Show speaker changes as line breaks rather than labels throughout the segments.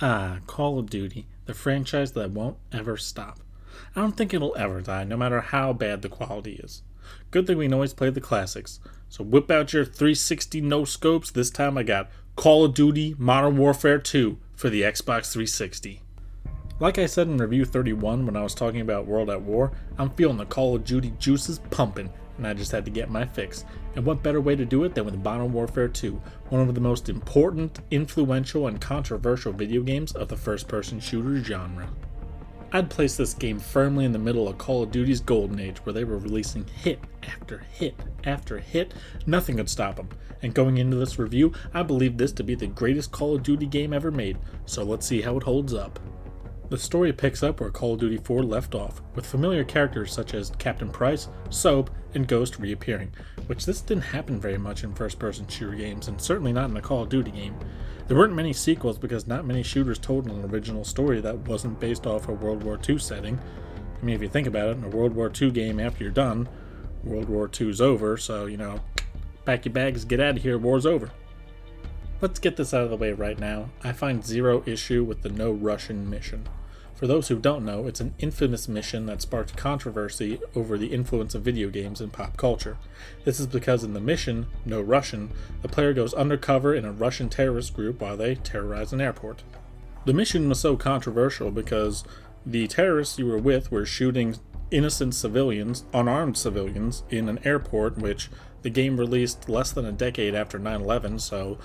Ah, Call of Duty, the franchise that won't ever stop. I don't think it'll ever die, no matter how bad the quality is. Good thing we can always play the classics. So whip out your 360 no scopes. This time I got Call of Duty Modern Warfare 2 for the Xbox 360. Like I said in review 31 when I was talking about World at War, I'm feeling the Call of Duty juices pumping, and I just had to get my fix. And what better way to do it than with Modern Warfare 2, one of the most important, influential, and controversial video games of the first-person shooter genre. I'd place this game firmly in the middle of Call of Duty's golden age, where they were releasing hit after hit after hit. Nothing could stop them. And going into this review, I believe this to be the greatest Call of Duty game ever made, so let's see how it holds up. The story picks up where Call of Duty 4 left off, with familiar characters such as Captain Price, Soap, and Ghost reappearing, which this didn't happen very much in first-person shooter games, and certainly not in a Call of Duty game. There weren't many sequels because not many shooters told an original story that wasn't based off a World War II setting. I mean, if you think about it, in a World War II game, after you're done, World War II's over, so, pack your bags, get out of here, war's over. Let's get this out of the way right now. I find zero issue with the no Russian mission. For those who don't know, it's an infamous mission that sparked controversy over the influence of video games in pop culture. This is because in the mission, No Russian, the player goes undercover in a Russian terrorist group while they terrorize an airport. The mission was so controversial because the terrorists you were with were shooting innocent civilians, unarmed civilians, in an airport, which the game released less than a decade after 9/11, so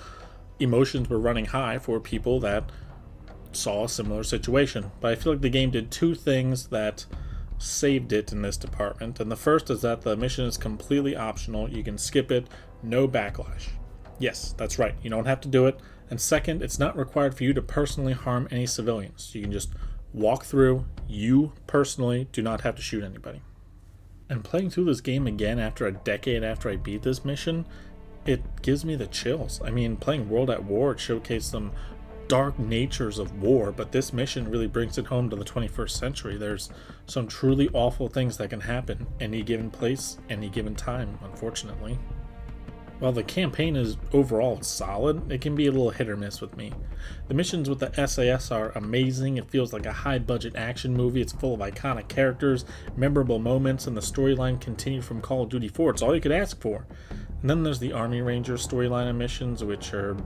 emotions were running high for people that saw a similar situation. But I feel like the game did two things that saved it in this department. And the first is that the mission is completely optional. You can skip it, no backlash. Yes, that's right. You don't have to do it. And second, it's not required for you to personally harm any civilians. You can just walk through. You personally do not have to shoot anybody. And playing through this game again after a decade after I beat this mission, it gives me the chills. I mean, playing World at War, it showcased some dark natures of war, but this mission really brings it home to the 21st century. There's some truly awful things that can happen any given place, any given time, unfortunately. While the campaign is overall solid, it can be a little hit or miss with me. The missions with the SAS are amazing. It feels like a high-budget action movie. It's full of iconic characters, memorable moments, and the storyline continued from Call of Duty 4. It's all you could ask for. And then there's the Army Ranger storyline and missions, which are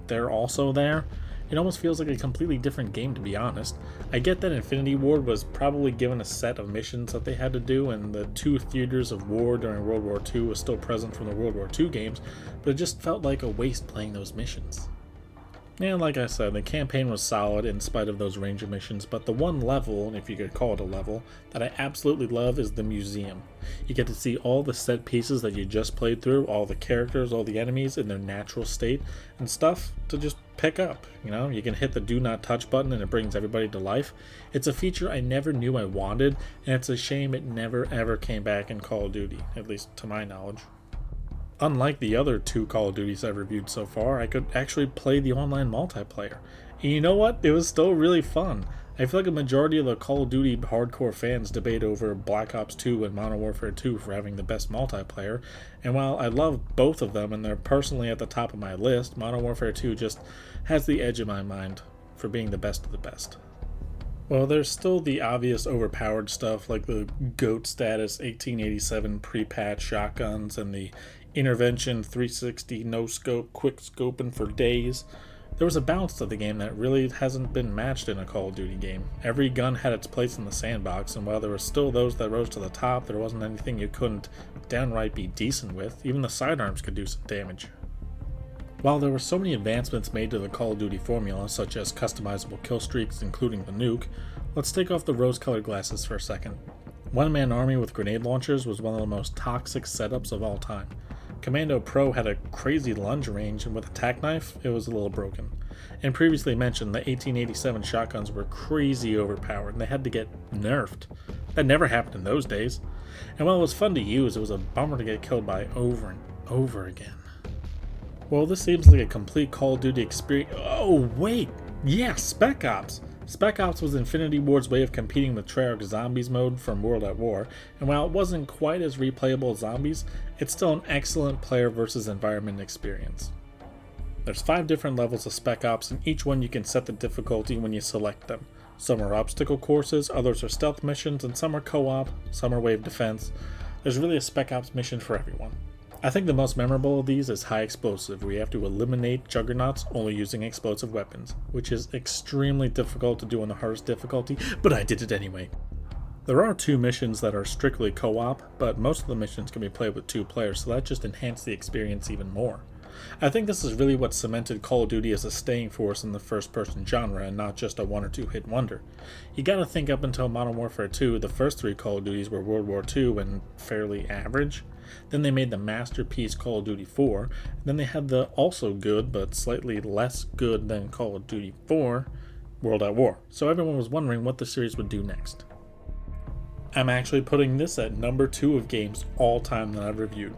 they're also there. It almost feels like a completely different game, to be honest. I get that Infinity Ward was probably given a set of missions that they had to do, and the two theaters of war during World War II was still present from the World War II games, but it just felt like a waste playing those missions. And like I said, the campaign was solid in spite of those Ranger missions, but the one level, if you could call it a level, that I absolutely love is the museum. You get to see all the set pieces that you just played through, all the characters, all the enemies in their natural state, and stuff to just pick up. You can hit the do not touch button and it brings everybody to life. It's a feature I never knew I wanted, and it's a shame it never ever came back in Call of Duty, at least to my knowledge. Unlike the other two Call of Duties I've reviewed so far, I could actually play the online multiplayer. And you know what? It was still really fun. I feel like a majority of the Call of Duty hardcore fans debate over Black Ops 2 and Modern Warfare 2 for having the best multiplayer, and while I love both of them and they're personally at the top of my list, Modern Warfare 2 just has the edge in my mind for being the best of the best. Well, there's still the obvious overpowered stuff like the GOAT status 1887 pre-patch shotguns and the intervention 360 no scope quick scoping for days. There was a balance to the game that really hasn't been matched in a Call of Duty game. Every gun had its place in the sandbox, and while there were still those that rose to the top, there wasn't anything you couldn't downright be decent with. Even the sidearms could do some damage. While there were so many advancements made to the Call of Duty formula, such as customizable kill streaks including the nuke, let's take off the rose-colored glasses for a second. One-man army with grenade launchers was one of the most toxic setups of all time. Commando Pro had a crazy lunge range, and with a tack knife, it was a little broken. And previously mentioned, the 1887 shotguns were crazy overpowered, and they had to get nerfed. That never happened in those days. And while it was fun to use, it was a bummer to get killed by over and over again. Well, this seems like a complete Call of Duty experience. Oh, wait! Yeah, Spec Ops! Spec Ops was Infinity Ward's way of competing with Treyarch's Zombies mode from World at War, and while it wasn't quite as replayable as Zombies, it's still an excellent player versus environment experience. There's 5 different levels of Spec Ops, and each one you can set the difficulty when you select them. Some are obstacle courses, others are stealth missions, and some are co-op, some are wave defense. There's really a Spec Ops mission for everyone. I think the most memorable of these is High Explosive, where you have to eliminate juggernauts only using explosive weapons, which is extremely difficult to do on the hardest difficulty, but I did it anyway. There are 2 missions that are strictly co-op, but most of the missions can be played with 2 players, so that just enhanced the experience even more. I think this is really what cemented Call of Duty as a staying force in the first-person genre and not just a 1 or 2 hit wonder. You gotta think up until Modern Warfare 2, the first 3 Call of Duties were World War II and fairly average. Then they made the masterpiece Call of Duty 4, and then they had the also good but slightly less good than Call of Duty 4, World at War. So everyone was wondering what the series would do next. I'm actually putting this at number 2 of games all time that I've reviewed.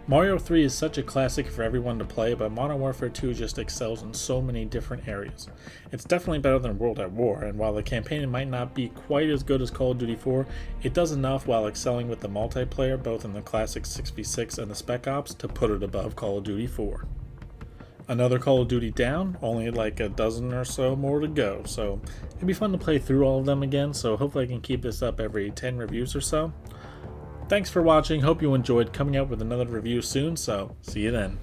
Mario 3 is such a classic for everyone to play, but Modern Warfare 2 just excels in so many different areas. It's definitely better than World at War, and while the campaign might not be quite as good as Call of Duty 4, it does enough while excelling with the multiplayer both in the classic 6v6 and the Spec Ops to put it above Call of Duty 4. Another Call of Duty down, only like a dozen or so more to go, so it'd be fun to play through all of them again, so hopefully I can keep this up every 10 reviews or so. Thanks for watching, hope you enjoyed. Coming out with another review soon, so see you then.